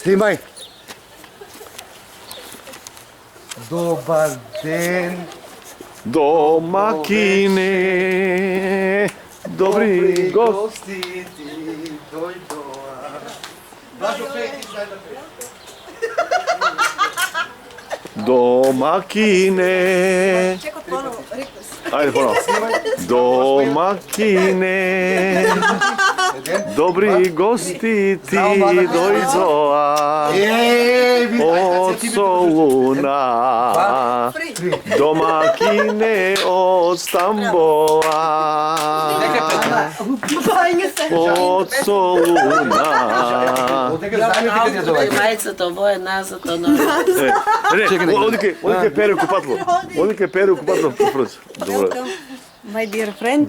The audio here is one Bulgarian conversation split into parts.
Снимай! Добър ден! Домакине, добри гости. ти дойдоа. Бажо, пей, ти дай да пей. Домакине. Айде поновно. Домакине, добри гости ти дойдоа. От Солуна, домакине от Стамбола. От Солуна. Мајцата во една за тоа. Одике Перо Купатло. Одике Перо Купатло. Добре. My dear friend.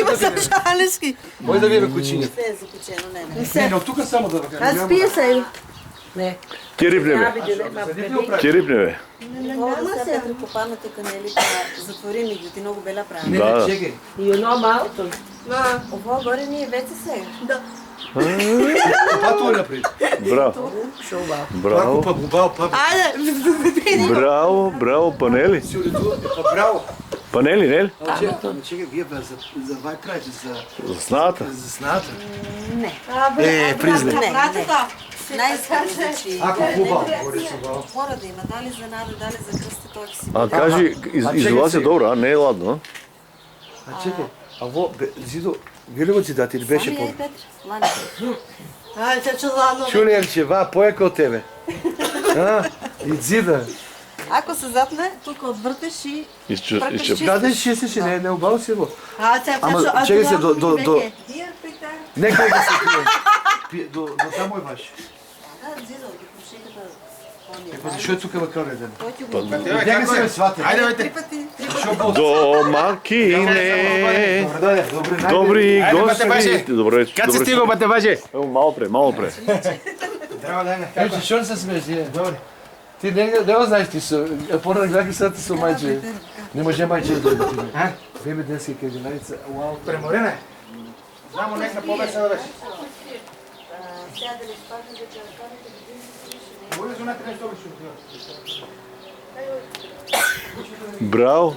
Има са шалески. Може да видим кучиня. Се е закучено, не. Не, но тук само да Аз пия се. Не. Ке рипне бе. Ке рипне бе. Мога да се прекопаме тук, нели, затворим и ти много бела правя. Не, Да. чекай. И едно малко. Ово горе ни е вече сега. Да. Купато ли напред? Браво. Браво. Купа, бубал, папа. Айде. Браво, браво, панели. Браво. Панели, не ли? Чекай, вие за вай правите, За сната. за сната. Не. Признай. Не, най-скъпо звучи. Ако хубаво, горе са хубаво. Хора да има, дали за нада, дали за кръста, той си. А кажи, изолация добра, а не е ладно. А чекай, Зидо, вие ли ти дати или беше Сами по... е, Петър, лани. Айде, че ладно. Чули, Елчева, поека от тебе. И Зида. Ако се запне, тук отвъртеш и Изчеп. Да, ще си, не обал си го. Ама Ама чекай се, до... Дир, пита. Нека да се пие. До там мой баш. Да, Зидо, ги пуши като... Защо е тук на края ден? Той ти го... Нека се ме свати. Три пъти. Домакине, Добре, добри бате, баше. гости. Добре, Kad si stigao, bate, važe? Evo, malo pre, malo pre. Трябва да е. Защо не се смееш? Добре. Ти не го знаеш, ти са. По-рано гледах сега ти са майче. Не може майче да дойде. Време денски кагинарица. Уау. Преморена е. Знамо нека побеса да беше. Сега да ли спадне да чакаме. Може да не сто беше. Браво.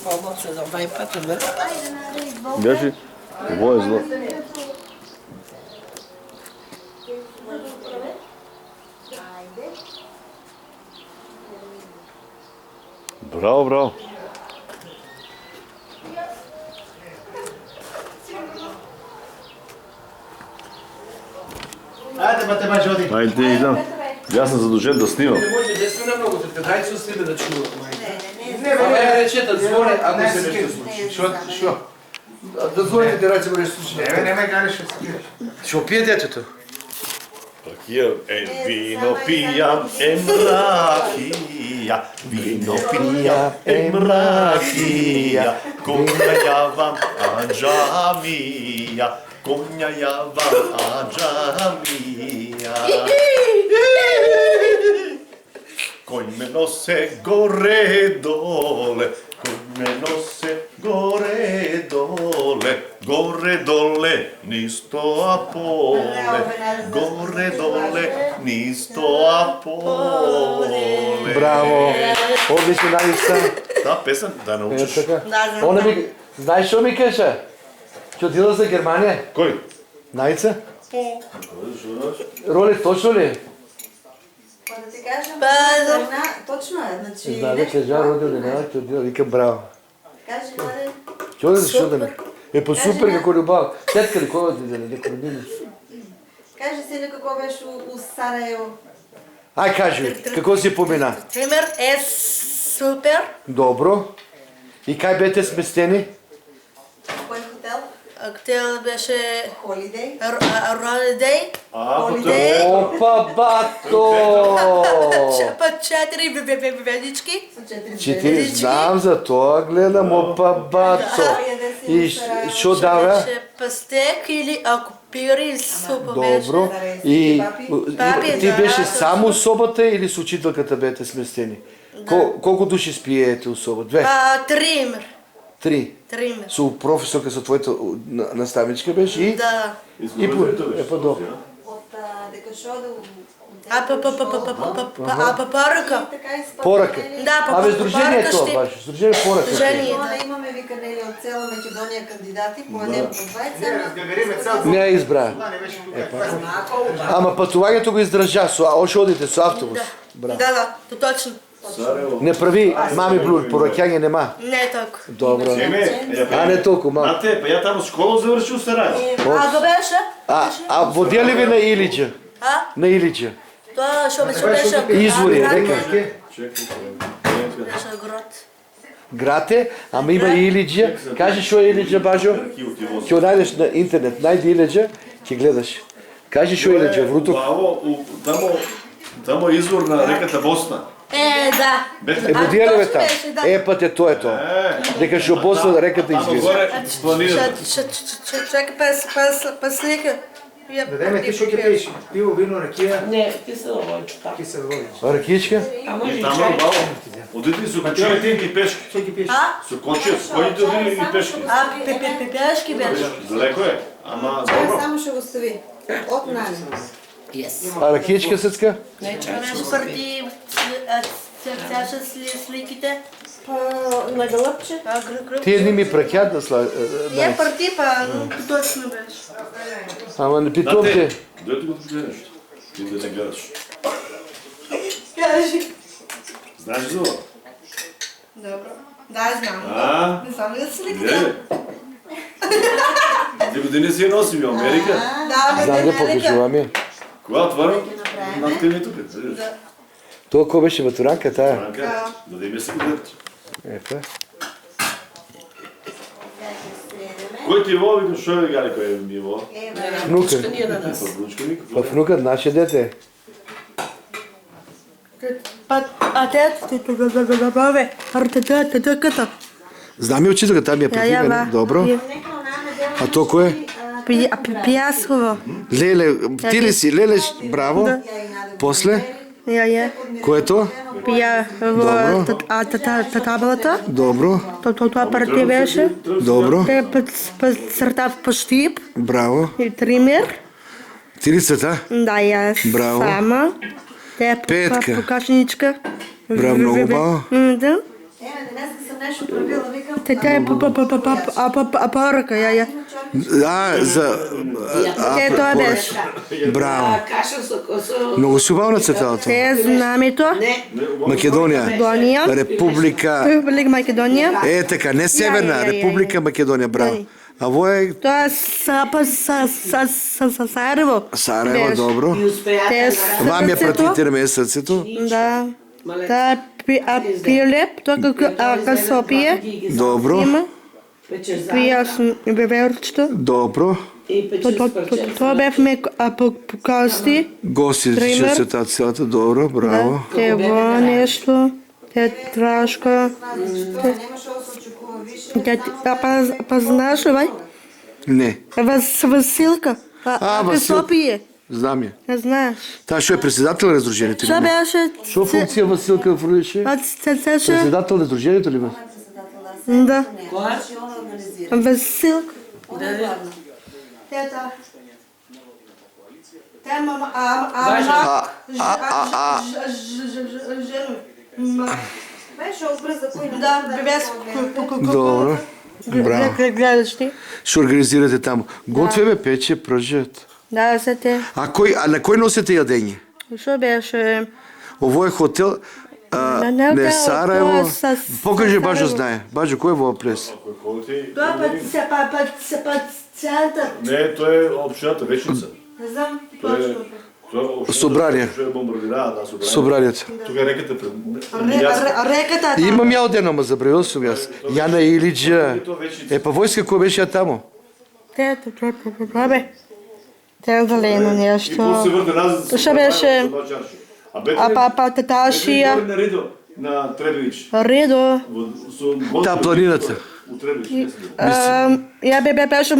Помог се за 2 пъти, бе. Бяше, ovo je zlo. Браво, браво. Ajde, bate, važe, odi. Ajde, idem. Ja sam zadužen da snimam. Не може да сме много, дай се сниме да чува. Не, Абе, речете, звони, ако се нещо случи. Що? Да звони да рече, бъде случи. не ме ганеш, ще скираш. Ще пие детето. Io vino pijam, rakija, vino pijam, rakija, konja ja vam adžamija, konja ja vam adžamija. Konj me nose gore dole, konj me nose gore dole, nisto a pole, gore dole, nisto a pole. Браво! Отлично, Надица. Ta pesam da naučiš. Она ми... Знаеш що ми каже? Че отидла за Германия? Кой? Найца? Роли, точно ли? Да ти кажем, точно е, значи... Да, вече жар родил ли няма, че отидла, вика браво. Кажи, Маре. Чего да защо да не? По супер како любов. Тетка ли кога отиде, дека родили? Кажи си какво беше у Сараево. Ай, кажи, какво си помина? Пример е супер. Добро. И кай бете сместени? Кой хотел? Хотел беше Холидей. Родей. Опа, бато! Па 4 ведички. Четири, знам за това, гледам, опа, бато. И що дава? Беше пастек или акупири или супа беше. Добро. И Папи, ти да. беше само собата или с учителката бете сместени? Колко души спиете у соба? Две? Тример. 3. Триме. Со професорка, со твоята наставничка беше и... Да. И по-до. От дека шо да... Папарака. Така и спа. Порака. Да, Абе, сдружение е то, баш. Сдружение Порака. Сдружение. Да имаме виканели от цела Македония кандидати, по един по 20. Не, разгагариме цял. Не я избра. Това не беше тук. Ама пътувањето го издржа, още одите со автобус. Да, то точно. Не прави мами блуд, пораќање нема. Не е толкова. Добро. Еме, А не толку малко. Знате, па ја таму школа завршил Сарајево. А го беше? А водели ви на Илиджа? А? На Илиджа. Това шо беше? Извори, река. Беше град. Грате, ама има и Илиджа. Кажи шо е Илиджа, Бажо? Ќе најдеш на интернет, најди Илиджа, ќе гледаш. Кажи шо е Илиджа, Врутов. Тамо извор на реката Босна. Да. Водели ви точно там? беше, да. Път е тоа е тоа. Дека шо Босна реката Тамо извира. горе планирано. Чакай па слика. Дадеме ти шо ќе пиеш? Пиво, вино, ракија, Не, кисело војчка. кисел води. Ракичка? А може и Тамо чај? баво. Одите со кучевите и пешки. Шо ќе пиеш? Со конче, коите одите и пешки. Пепешки беше. Далеко е, ама Чај добро. само ще го стави. От нани. Yes. А ракичка, Сецка? Не, чај. Беше парти цяша сликите. На гълъбче. Тие не ми пракјат да сла... Я парти па точно беше. Ама не питувам те. Дойте го да гледаш. Ти да не гледаш. Кажи. Знаеш за това? Добро. Да, знам. А? Не знам ли да сликите? Гледай. Ти години си я носим в Америка. Да, Знам да покажувам я. Кога отварям? Над те ми тук. Тоа кој беше матуранка таа? Франка, да им се гледат. Ефе. Кој ти е во, викам, шо е гари кој ми е во? Внука. Ние на нас. Па внучка ми, Па внукът наше дете. А те бабе, артетата. Знам и учителка, таа ми е прикривена. Добро. А то кој е? Пиясково. Леле, ти ли си? Леле, браво. После? Я. Кој е тоа? Пия в таблата. Добро. Това парти беше. Добро. Те църта в пащип. Браво. И тример. Ти ли цвета? Да, я Браво. сама. Те Петка. покашничка. Браво, много баво. Да. Днеска съм нещо правила, викам. Те парка, я. За... Те това беше. Браво. Каша со... Много си убавна цветалото. Те знамето. Не, Македонија. Македонија. Република. Република Македонија. Е, така, не Северна, Република Македонија, браво. А во е Това Сараево. Сараево, добро. и успеа. Те Вам ја сърцето. пратите ме срцето. Да. Та пилеп, тоа како Сопие. Добро. Има. Печеш за... Пия беверчето. Добро. И печеш парче. Това бевме по кости. Гости Тример. ще цветат цялата. Добро, браво. Те во нещо. Те трашка. Нямаше да се очекува више. Па знаеш ли, бай? Не, Василка. Василка. Сопие. знам я. Не знаеш. Та шо е председател на Сдружението? Това беше... Шо функция Василка връчи? Цеше... Председател на Сдружението ли бе? Да. Која? Василка. Да, Тета. Беше обръза, който Да, без Добро. Браво. гледаш ти. Ще организирате там. Готве бе, пече, пръжат. Да, се те. А на кой носите ядење? Що беше? Ово е хотел... не, не, това Сараево. е с- Покажи, с Бажо Сараево. знае. Бажо, кой е во плес? Това път център. Не, тоа е општината Вечница. Не знам Тоа е... точно. Тоа е општината, Собрание. што е бомбардираа, да, собрание. Собранието. Тука е реката пред... Реката. Имам ја одено, ма забравил съм јас. Јана Илиджа. Па войска кој беше ја тамо? Те, бе. Те е зелено И после нещо. върна назад... Що беше? А бе, Таташия. на Ридо, на Требевич. Редо. Та планината. У Требевич, не се Я беше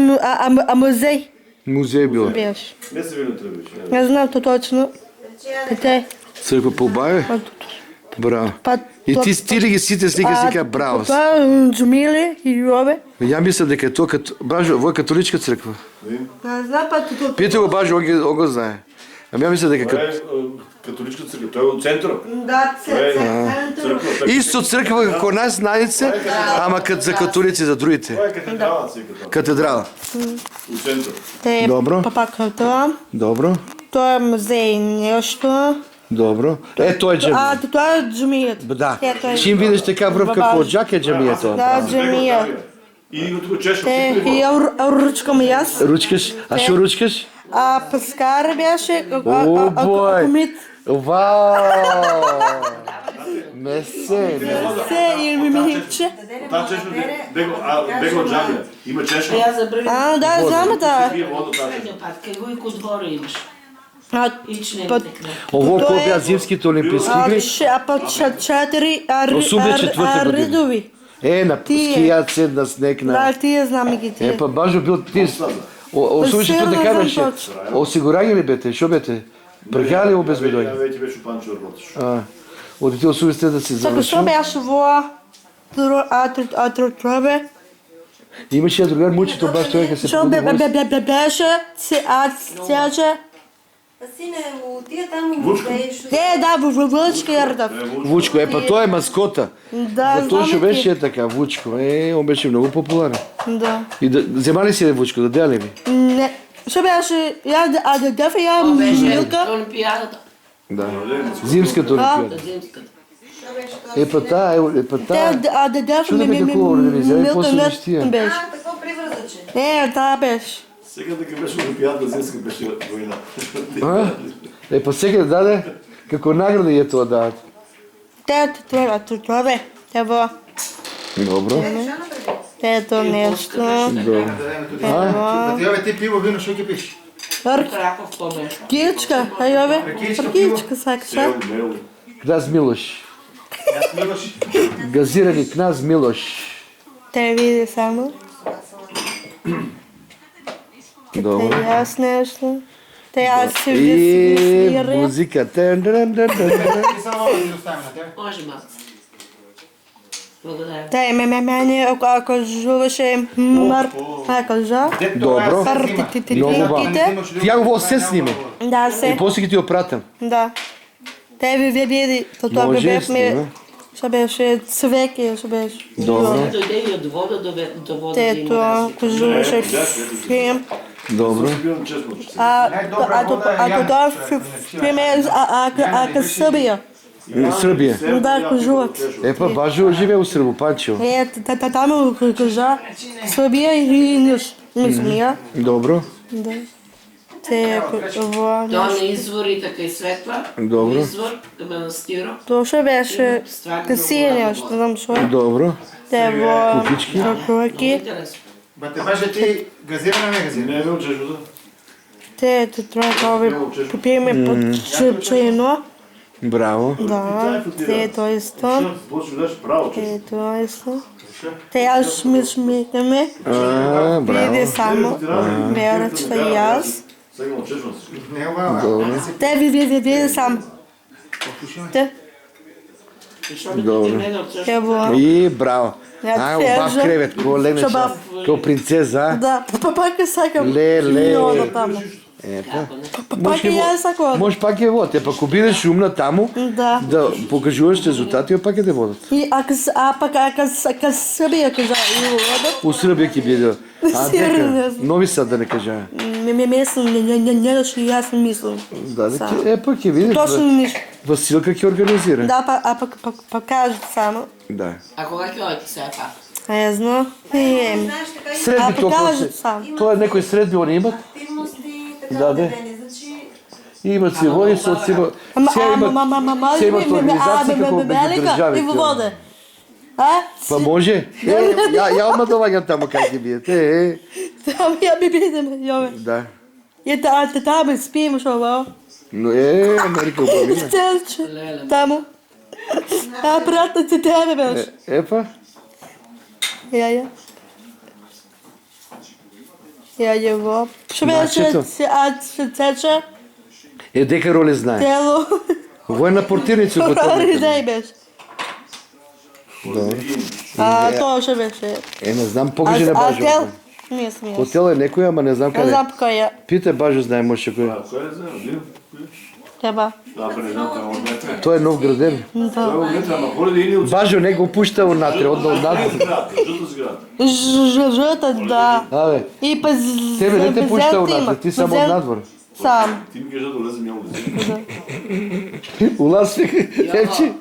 музей. Музей било. Беше. Не се вели у Требевич. Не знам то точно. Те. Църква по Бае. Браво. Па И ти стили ги сите слика си ка браво. Тоа Джумиле и Јове. Ја мисля дека тоа като бажо, во е католичка црква. На запад Питај го бажо, он го знае. Ами ја мисля дека Това е католичка църква, той е от центъра. Да, Църква, исто црква како нас најце, ама за католици за другите. това е катедрала църква, Катедрала. от центъра. те Добро. папака тоа. Добро. Тоа е музеј нешто. Добро. Е, тоа е А, џамија. тоа е джумијата. Да. Те, тоа е- Чим видиш така врв како джак е џамија тоа. Да, джумија. И от тук чешка. Те, и ручкам јас. Ручкаш? А што ручкаш? А Паскар беше О, бой. комит. Вау! Месе. Се и мимиче. Та чешка, бего от джамия. Има чешка. А, да, знам да. Пие вода та чешка. Патка, Вујко двора имаш. А, Ич не па- текне. Ово Тоа кој е- беа зимските олимписки игри? па 4 84 година. редови. На Тие. скијат седна снег Да, на... тие знам ги тие. Па бажо бил ти... Осумиш што Сигурно така знам беше? точно. Осигурање ли бете? Што бете? Прегали Тя обезбедување? вече беше панчо работиш. Оди ти осумисте да се Така, што завршил? беше во Атротробе? Имаше ја другар мучито баш тоа ќе се Што беше цејаче? Сине, отида там у музей, што... Те, да, во Вучка Јардав. Вучко, па тоа е маскота. Да, За тоа што знам беше ги. така, Вучко, он беше многу популарен. Да. И да, земали си Вучко, да дели ми? Не. Што беше? Ја да дефе ја Милка. Олимпиадата, Да. Зимската олимпиада. зимската. Па таа, па Те таа. да дефе Што дека како организира и после Милка нещија? не беше. Тако приврзаче. Не, таа беше. Сега дека беше олимпиада, зимска беше война. Па сега да даде, како награда ја тоа дадат. Те тоа Атротробе. Те во. Добро. Те тоа нешто. Добро. Да ти ти пиво, вино, што ќе пиш? Раков помеш. Ракичка, ајове. Ракичка сакаш, а? Мело. Кназ Милош. Јас Милош. Газирани Кназ Милош. Те види само. Добро. Те јас нешто. Те јас се И свирам. музика. Ти само ова да ти оставим на тебе. Може, малце. Благодаря. Те мене ако жуваше мар, ако жа. Добро. Много ба. Ти ја го се сниме. Да И се. после ќе ти го пратам. Да. Те ви види, тоа Може, бе снима. бевме. Што беше цвеќе, што беше. Добро. Дојде и од вода до вода. да Те има. тоа ако жуваше филм. Добро. Бил честно. Ако тоа филм е ако Србија. Србија. Да, ако жуват. Па бажо живее у Србу, Панчево. Таму кажа Србија и низ. Мислам ја. Добро. Да. Те во Тоа на извори така и светла. Добро. Извор, до манастиро. Тоа што беше касијање, што знам што е. Добро. Те во Кукички. прокурки. Интересно. Ба те беше ти газирана, не газирана? Не, бил чешко. Те треба да купиме под чајно. Браво. Да, те тоа исто. Почва даш право чешко. Те тоа исто. Те јас ми смикаме. Браво. Види само. Верачта и јас. Сега имам чешко. Не, ова. Те види сам. Те. Добро. Те во. И браво. Ја Убав тежа. кревет, ко легнеш, Шабав. ко принцеза. Да, пак сакам. Ле. Ода таму. Пак и јас сакам. Може пак е вод, па ако бидеш умна таму, Да. да покажуваш резултати, пак ќе те водат. И ако Србија кажа и одат, У Србија ќе биде. Сигурно. Дека? Нови Сад да не кажа. мислам, не да што јас мислам. Да, пак ќе видиш. Точно ништо. Василка ќе организира. Да, па кажат само. Да. А кога ќе одите сега пак? А ја знам. Знаеш, така и Средби толкова покажат се. сам. Тоа е некои средби они имат. активности, така Да, да, бе. дени. Значи, Имат си води со сега. Се имат организации како меѓу Велика и државите. во воде. А? Па може. Ја одма доваѓам таму кај ќе биете. Там ја би бидем, јове. Да. Ја таму спием шо во. Но Америка убавина. Целче. Леле. Таму. А пратна ти тебе беше. Епа. Ја. Ја во. Што беше Мачето. целче? Дека роле знае. Тело. Военна портирница го Ферари това. не беше. Добре. То ще беше. Не знам, покажи на Бажо. Ател? Не смея. Хотел е некоя, ама не знам Не къде. знам по кой е. Питай Бажо, знае може кой е. Кой е знам? Бил? Теба. Да, не знам, там от метре. Той е нов граден. Той е от метре, ама ходи да иди от Бажо не го пуща отнатре, отнатре. сградата, жута сграда. Жълта, да. Абе, И пъз... тебе не те пуща базент има. отнатре, ти само Базент отнадвор. Сам. Ти ми кажа да влезем, няма да вземем. У нас Евчи.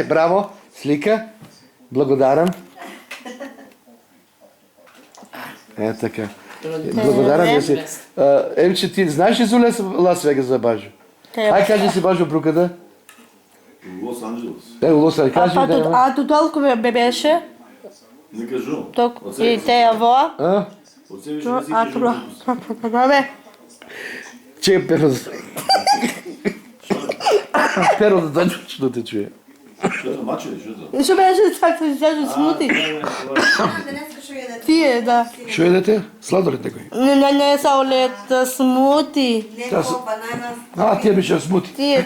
Браво, слика. Благодарам. Така. Благодарам ви си. Евчи, ти знаеш ли за Лас Вегас за Бажо? Ай, кажи си Бажо Брукада. Лос Анджелес. У Лос Анджелес. Кажи да. А то толкова бе беше. Не кажу. И те я вола. От себе ще не си А кажу. това бе. Че е перо. Перо да дойде, да те чуе. Що да маче ли, що да? Ще беше така, че се смути. Днеска ще ядете. Тие, да. Що едете? Сладолет некой. Не, Саулет, смути. Леко, банана. Тия беше смути. Тие.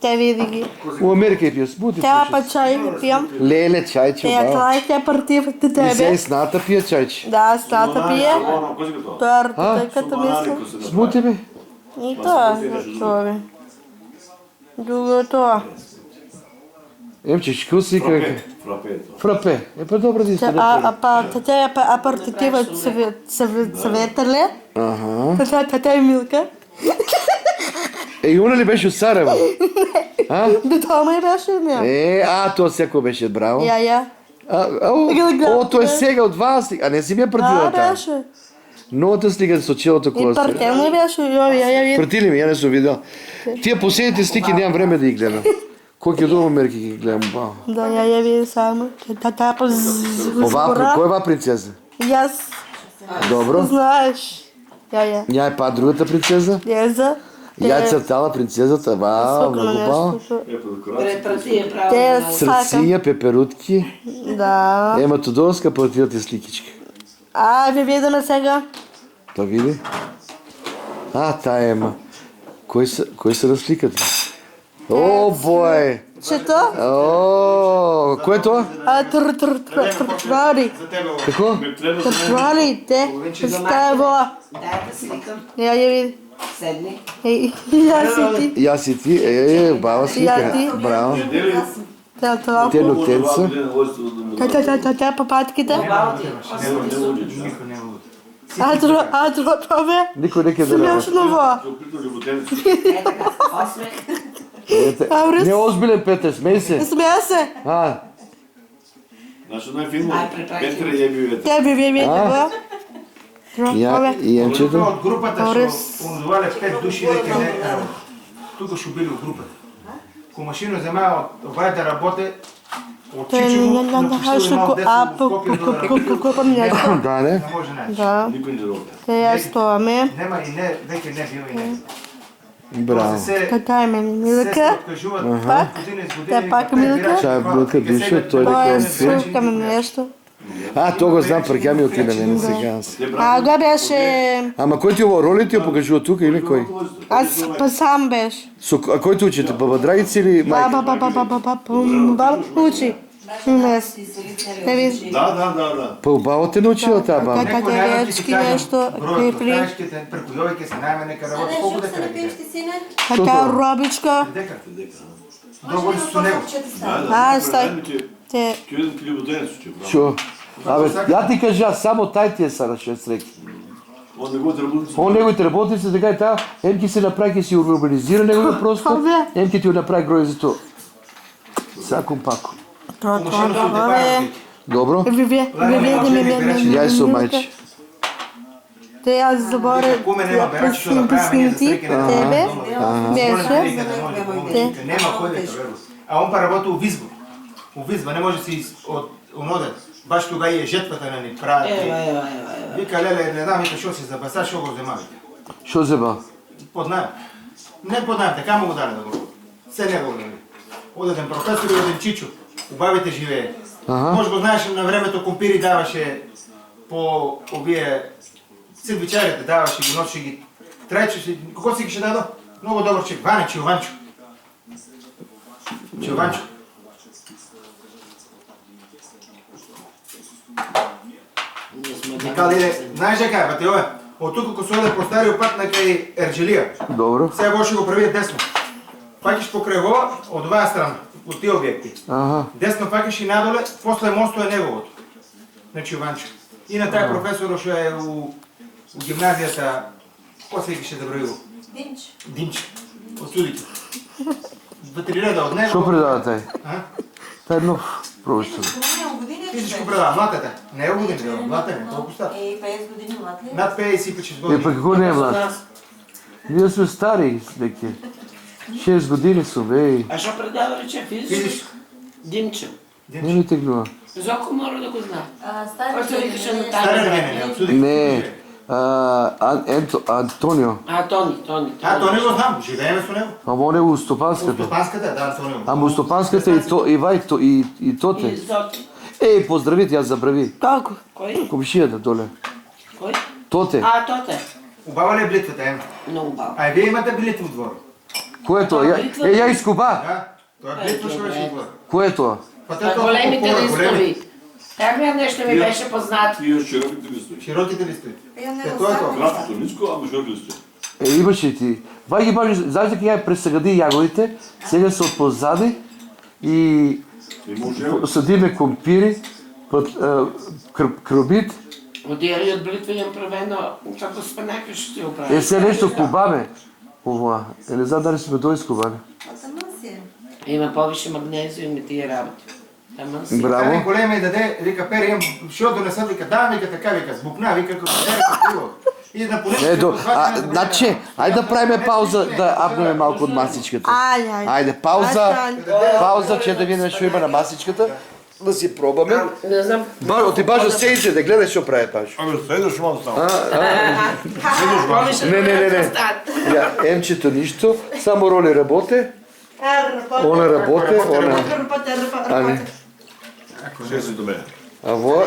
Те види ги. У Америка е пия смути. Тя па чай не пиям. Леле, чайче, Те бао. клай, те партивате И се тебе. и сната пия чайче. Да, стата пие. Кой си готова? Той като мисля. Смути бе. И това, това. Другото. Емче, шкул си как. Фрапето. Фрапе. Па добре да иска да Те апартатива съветърле. Тата е Милка. И она ли беше от Сарево? Да това ме беше нея. То всяко беше, браво. Я. Той е сега от вас. А не си ми е партила Да, там. беше. Новата слика с очилото И кола. партел не беше. Я видя. Прати ли ми? Я не съм видял. Тия последните слики нямам време да ги гледам. Колко е до Америки ги гледам. Бао. Да, я видя само. Тата по Ова, кой е ва принцеза? И аз Добро. знаеш. Я. Я е па другата принцеза. Еза. Я е църтала принцезата. Вау, много бао. Препрати е право. Те на- сака. Сърция, пеперутки. Да. Ема Тодорска партията сликичка. Ви видаме сега. То види. Тая ема. Кой са разликата? О, бой! Чето? Кое е това? Тртвари. Какво? Тртвари, те. Стая вола. Дай да сликам. Я види. Седни. Я си ти. И аз и ти. Баба слика. Браво. Това. Те лютенца. Тя папатките. Бао ти. Никой не луд. Това бе. Никой не кеде работа. Смешно вола. Е така. Осмех. Не озбилен Петър, смей се. Смея се. Значи най-филмо. Ай, препрати. Петре е бил ето. Те види вола. И емчето. От групата ще онзували 5 души дека не. Тук ще били от групата. Ко машино взема от това да работи от Чичево, напиши малко десно в Скопие до да работи. Да, не? Не може не. Да. Никой не работи. Те я стояме. Нема и не, веќе не бил и не. Браво. Така е мен. Се Милка. откажуват години с години. Те пак Милка. Чай, Милка душа, той Той е не супкаме нещо. то го знам, прекя ми отиде мене сега. Го беше... Ама кой ти ovo роли ти я покажи от тук или кой? Аз сам беше. А кой те учите? Баба Драгица или майка? Баба учи. Днес. Те види. Да. Па баба те научила тази баба. Как е речки нещо. Крипли. Преко јовите се најме нека работи. Аре, Колку жук се дека напиеш ти, сине? Така робичка. Дека. Може Договори да со него. почнеш че ти става. Стай. Те... Кюден клиботенец учи. Шо? Я ти кажа, само тай ти е са на 6 реки. Он не го работи. Он неговите работници, така и та, емки се направи, ки си урбанизира неговия простор, емки ти го направи грозито. Саком пако. Това е... Добро? Я и со майче. Те аз заборя да пусни ти, тебе, беше. Нема кој дека верува. А он па работи у Визбор. У Визба не може си од оноден. Баш кога е жетвата на ни прави. Вика леле, не знам, вика шо си за баса, шо го вземавите. Шо зеба? Поднаем. Не поднаем, така му го даде да го роби. Се не го роби. Одеден професор и оден Чичо. Убавите живее. Може го знаеш, на времето компири даваше по овие сендвичарите, даваше ги, носеше ги. Трайчеше, кого си ги ще дадо? Много добър човек, Ванечо, Иванчо. Чувачо. Никали, знаеш ли как, бате, ое? От тук, ако се оде по стария път на кай Ерджелия, Dobro. сега ще го прави десно. Пакиш покрай го, от това страна, от тия обекти. Aha. Десно пакиш и надоле, после мосто е неговото. Значи Иванчо. И на тая професора ще е у гимназията, после ще да брои го. Димче. От судите. Вътре реда от него. Що предава taj? А? Taj je nov profesor. Ти всичко предава, младата. Не е години, да, младата не, толкова стар. 50 години млад ли? Над 50 пъти Е, години. pa kako ne je mlad? Ние сме стари neki. 6 години su, ej. А що предава рече физическо? Димчо. Не ми теглива. Зоко мора да го знае. Стари Който викаше на Стара тази. не, от судите. Не. Антонио. Тони. А, то не го знам, живееме с него. Ама он е у От Стопанската. Стопанската, да, Антонио. Ама у Стопанската и Вайто и И Тоте. Зоки. Ей, поздравите, аз забрави. Како? Кой? Комшията доле. Кой? Тоте. Тоте. Обава ли е блитвата, ема? Много баба. А и вие имате блитва в двора. Кое е това? Я изкуба. Да, това е блитва, ще беше в двора. Кое е това? Големите листови. Как ми нещо ми беше познато. Тия широките листови. Широките листови. не Кой е това? Кратко ниско, ама широки листови. Имаше и ти. Вай ги бажи, знаеш ли как пресъгади ягодите, сега са отпозади и И може съдиме компири, кръбит. Одиери от блитва имам правено, като спенака ще си оправя. Е, се нещо кубаме. Това. Е, не знам дали сме до изкубане. Има повече магнезиум и тия работи. Ама си. Браво. Браво. Голема и даде, вика, пери, имам, ще донесат, вика, да, вика, така, вика, с букна, вика, като пери, и да понесе. Ето, значи, айде да правим пауза, да апнем малко от масичката. Ај. Айде, пауза, че да видим що има на масичката. Да си пробаме. Не знам. Бажо, ти Бажо седите, да гледаш що прави Бажо. Ами следваш мал само. Не. Я, емчето нищо, само роли работе. Она работе, она... Ще си до мене. А во,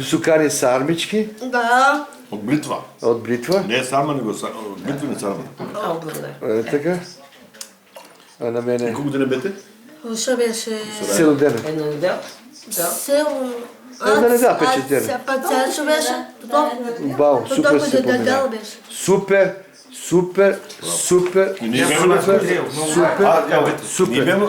сукани са армички Да. От блитва. от бритва. Не е сарма, него от блитва не сарма. Много благодаря. Е така. А на мене Колко ден бете? Што беше? 7 дена. Една неделя? Да. Село. Да не знам, 5-4. Па што беше? Бао, супер се помина. беше. Супер. И ние бяхме Супер. Ние бяхме